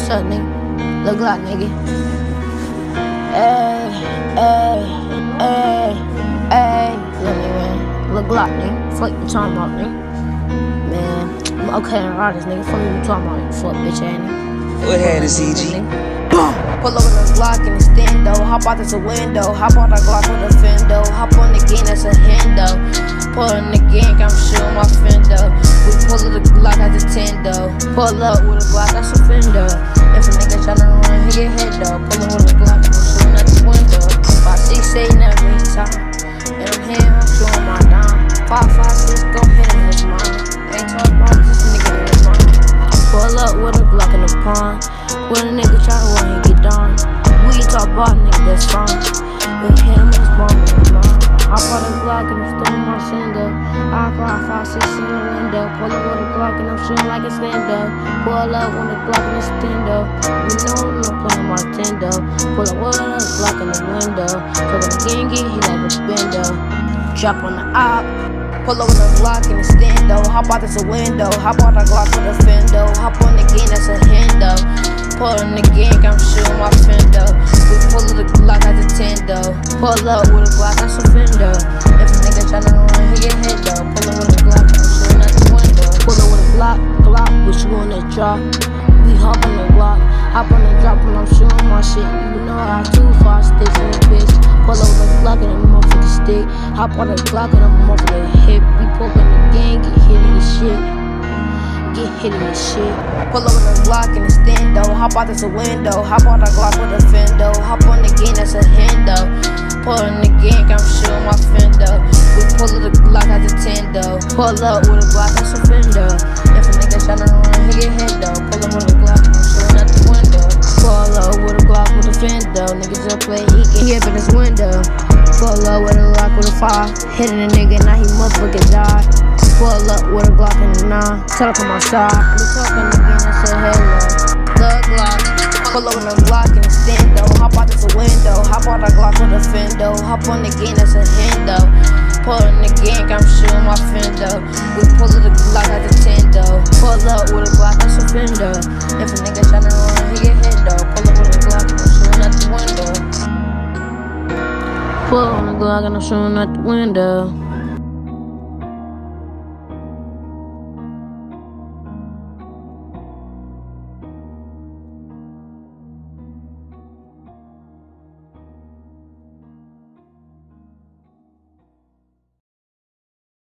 What's up, nigga? Luh Glock, nigga. Ayy, ayy, ayy, ayy. Look, nigga. Luh Glock, nigga. Fuck you talking about, nigga. Man, I'm okay and artist, nigga. Fuck you talking about, you fuck bitch ass nigga. What had is EG? Pull over the Glock in the stendo. Hop out, that's a window. Hop out the Glock with a fendo. Hop on the gang, that's a hendo. Pull in the gang, I'm shooting my fendo. We pull up the Glock at the tendo. Pull up with a Glock, that's a fendo. If a nigga tryna run, he get hit though. Pull up with a Glock, I'm shooting at the window. 5, 6, 8, every time. And I'm here, I'm shooting my dime. 5, 5, 6, go hit him in his mind. Ain't talking about this nigga in his mind. Pull up with a Glock in the pond. When a nigga tryna run, he get done. We talk about nigga, that's fine. We hit him in his bomb in his mind. I bought a Glock and I'm still my sender. I cry 5, 6 in the window. Pull up with a Glock and I'm shooting like a stand-up. Pull up with a Glock and a stand-up. You know I'm not playing my Tendo. Pull up with a Glock in the window. So when the gang get hit like a bendo. Drop on the op. Pull up with a Glock in the stand-up. Hop out, that's a window. Hop out the Glock with a fendo. Hop on the gang, that's a hendo. Pull in the gang, I'm shooting my fendo. We pull up the Glock at the tendo. Pull up with a Glock, that's a fendo. If a nigga tryna run, he get hit though. Pull up with a Glock, I'm shooting at the window. Pull up with a Glock, what you on that drop? We hop on the Glock, hop on the drop when I'm shooting my shit. You know I have 2 5 sticks in the bitch. Pull up with a Glock and a motherfucking stick. Hop on the Glock and a motherfucking hip. We poke in the gang, get hit in the shit. Get hit in this shit. Pull up with a Glock in the stendo. Hop out, that's a window. Hop out the Glock with a fendo. Hop on the gang, that's a hendo. Pull in the gang, I'm shooting my fendo. We pull up the Glock at the tendo. Pull up with a Glock, that's a fendo. If a nigga tryna run, he get hit though. Pull up with a Glock, I'm shooting at the window. Pull up with a Glock with a fendo. Niggas up play, he get hit in his window. Pull up with a Glock with a 5. Hitting a nigga, now he motherfucking died. Pull up with a Glock in the 9. Tell her come outside. We talking again, I said hello. Luh Glock. Pull up with a Glock in the stendo. Hop out, that's a window. Hop out the Glock with a fendo. Hop on the gang, that's a hendo. Pull in the gang, I'm shooting my fendo. We pull up the Glock at the tendo. Pull up with a Glock, that's a fendo. If a nigga tryna run, he get hit though. Pull up with a Glock, I'm shooting at the window. Pull on the Glock and I'm shooting at the window.